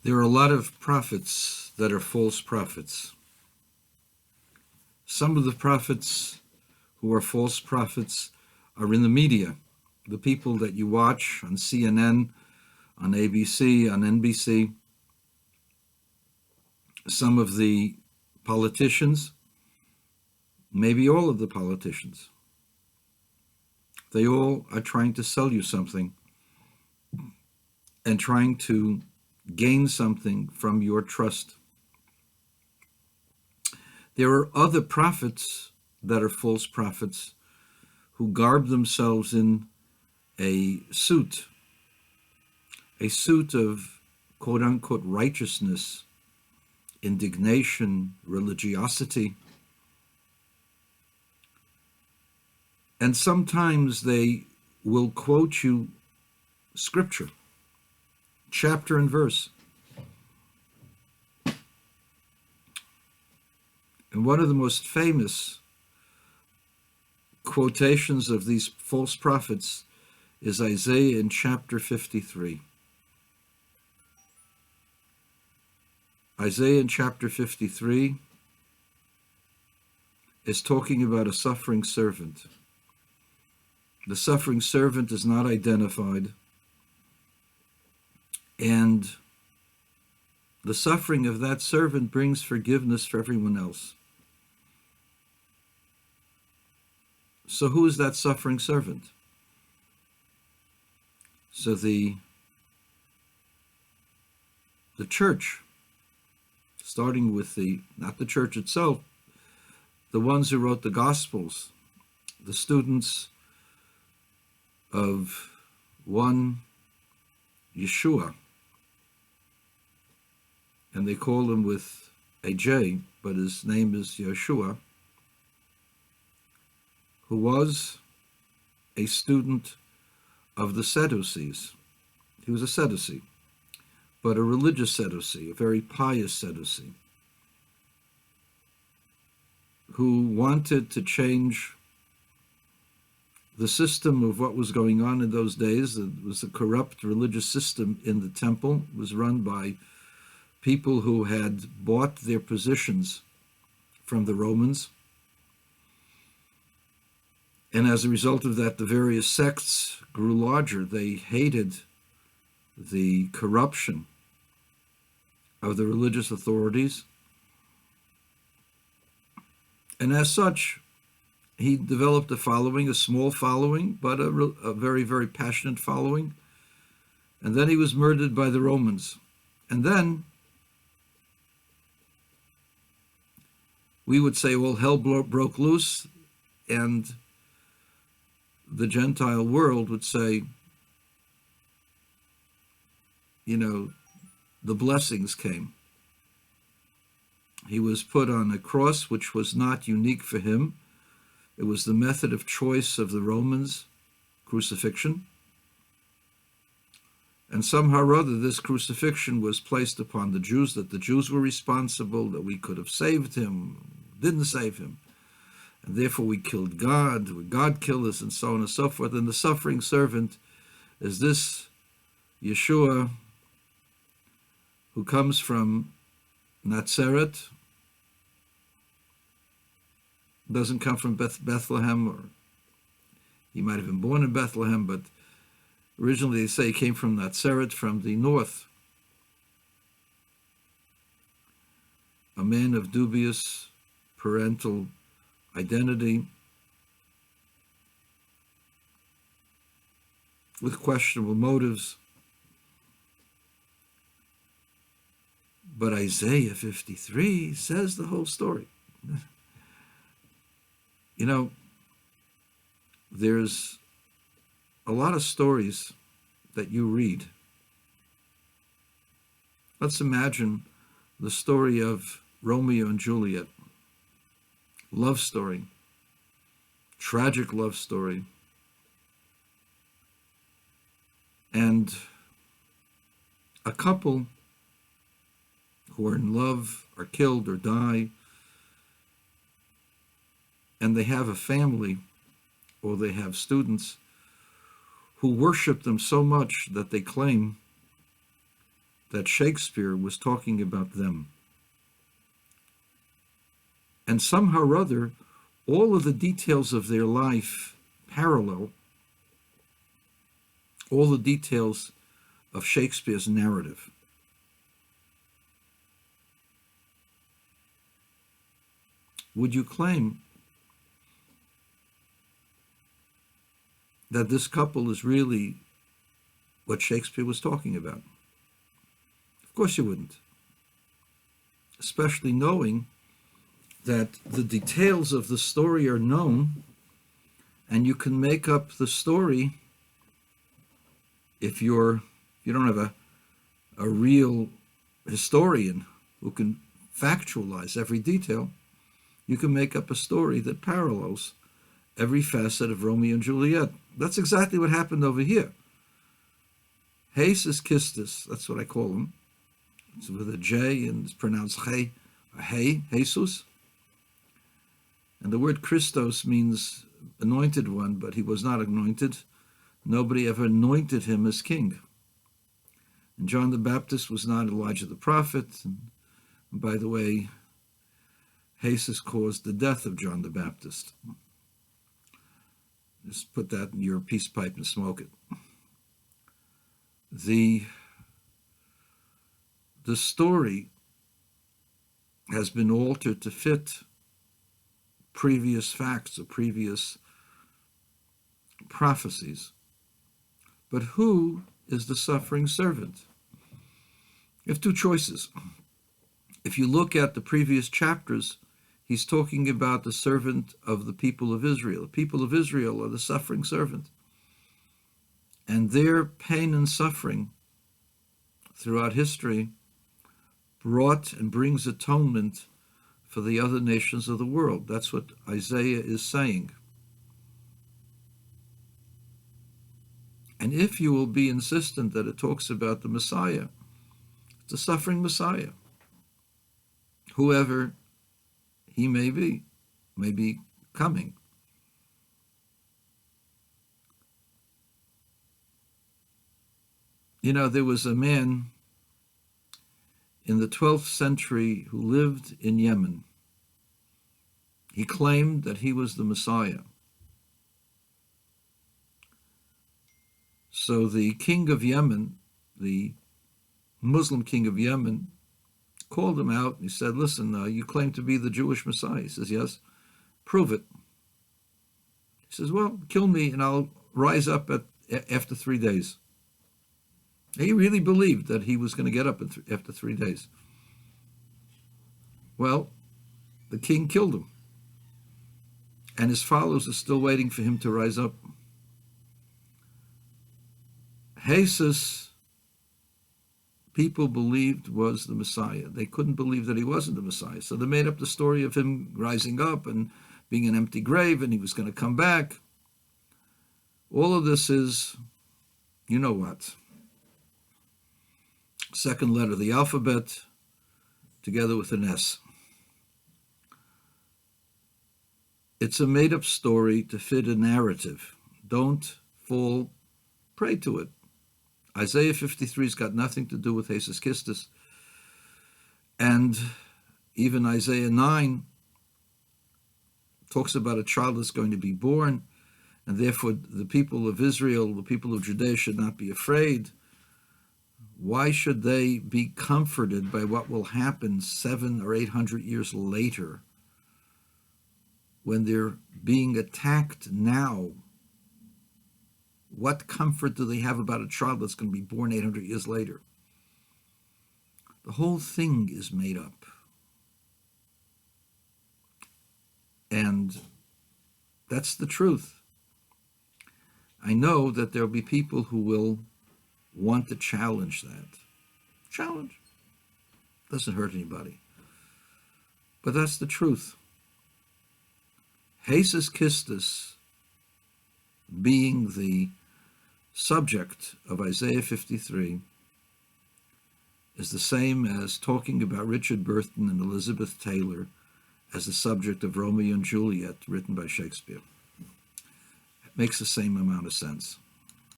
There are a lot of prophets that are false prophets. Some of the prophets who are false prophets are in the media, the people that you watch on CNN, on ABC, on NBC. Some of the politicians, maybe all of the politicians, they all are trying to sell you something and trying to gain something from your trust. There are other prophets that are false prophets who garb themselves in a suit of quote-unquote righteousness, indignation, religiosity. And sometimes they will quote you scripture, chapter and verse. And one of the most famous quotations of these false prophets is Isaiah in chapter 53. Isaiah in chapter 53 is talking about a suffering servant. The suffering servant is not identified, and the suffering of that servant brings forgiveness for everyone else. So who is that suffering servant? So the church, starting with not the church itself, the ones who wrote the Gospels, the students of one Yeshua, and they call him with a J, but his name is Yeshua, who was a student of the Sadducees. He was a Sadducee, but a religious Sadducee, a very pious Sadducee, who wanted to change the system of what was going on in those days. It was a corrupt religious system in the temple. It was run by people who had bought their positions from the Romans. And as a result of that, the various sects grew larger. They hated the corruption of the religious authorities. And as such, he developed a following, a small following, but a very, very passionate following. And then he was murdered by the Romans. And then we would say, well, hell broke loose, and the Gentile world would say, the blessings came. He was put on a cross, which was not unique for him. It was the method of choice of the Romans, crucifixion. And somehow or other, this crucifixion was placed upon the Jews, that the Jews were responsible, that we could have saved him, didn't save him. And therefore we killed God, God killed us, and so on and so forth. And the suffering servant is this Yeshua, who comes from Nazareth, doesn't come from Bethlehem, or he might have been born in Bethlehem, but originally they say he came from Nazareth, from the north. A man of dubious parental identity, with questionable motives. But Isaiah 53 says the whole story. There's a lot of stories that you read. Let's imagine the story of Romeo and Juliet. Love story. Tragic love story. And a couple who are in love are killed or die, and they have a family, or they have students who worship them so much that they claim that Shakespeare was talking about them. And somehow or other, all of the details of their life parallel all the details of Shakespeare's narrative. Would you claim that this couple is really what Shakespeare was talking about? Of course you wouldn't. Especially knowing that the details of the story are known, and you can make up the story if you don't have a real historian who can factualize every detail. You can make up a story that parallels every facet of Romeo and Juliet. That's exactly what happened over here. Jesus Christus, that's what I call him. It's with a J and it's pronounced Hey, Jesus. And the word Christos means anointed one, but he was not anointed. Nobody ever anointed him as king. And John the Baptist was not Elijah the prophet. And by the way, Jesus caused the death of John the Baptist. Just put that in your peace pipe and smoke it. The story has been altered to fit previous facts or previous prophecies. But who is the suffering servant? You have two choices. If you look at the previous chapters, he's talking about the servant of the people of Israel. The people of Israel are the suffering servant. And their pain and suffering throughout history brought and brings atonement for the other nations of the world. That's what Isaiah is saying. And if you will be insistent that it talks about the Messiah, the suffering Messiah, whoever he may be coming. You know, there was a man in the 12th century who lived in Yemen. He claimed that he was the Messiah. So the king of Yemen, the Muslim king of Yemen, called him out and he said, listen, you claim to be the Jewish Messiah. He says, yes, prove it. He says, well, kill me and I'll rise up after 3 days. He really believed that he was going to get up after 3 days. Well, the king killed him. And his followers are still waiting for him to rise up. Jesus, people believed was the Messiah. They couldn't believe that he wasn't the Messiah. So they made up the story of him rising up and being an empty grave and he was going to come back. All of this is, you know what? Second letter of the alphabet together with an S. It's a made-up story to fit a narrative. Don't fall prey to it. Isaiah 53 has got nothing to do with Jesus Christus. And even Isaiah 9 talks about a child that's going to be born, and therefore the people of Israel, the people of Judea should not be afraid. Why should they be comforted by what will happen 700 or 800 years later when they're being attacked now? What comfort do they have about a child that's going to be born 800 years later? The whole thing is made up. And that's the truth. I know that there'll be people who will want to challenge that. Challenge. Doesn't hurt anybody. But that's the truth. Jesus Christus being the subject of Isaiah 53 is the same as talking about Richard Burton and Elizabeth Taylor as the subject of Romeo and Juliet written by Shakespeare. It makes the same amount of sense.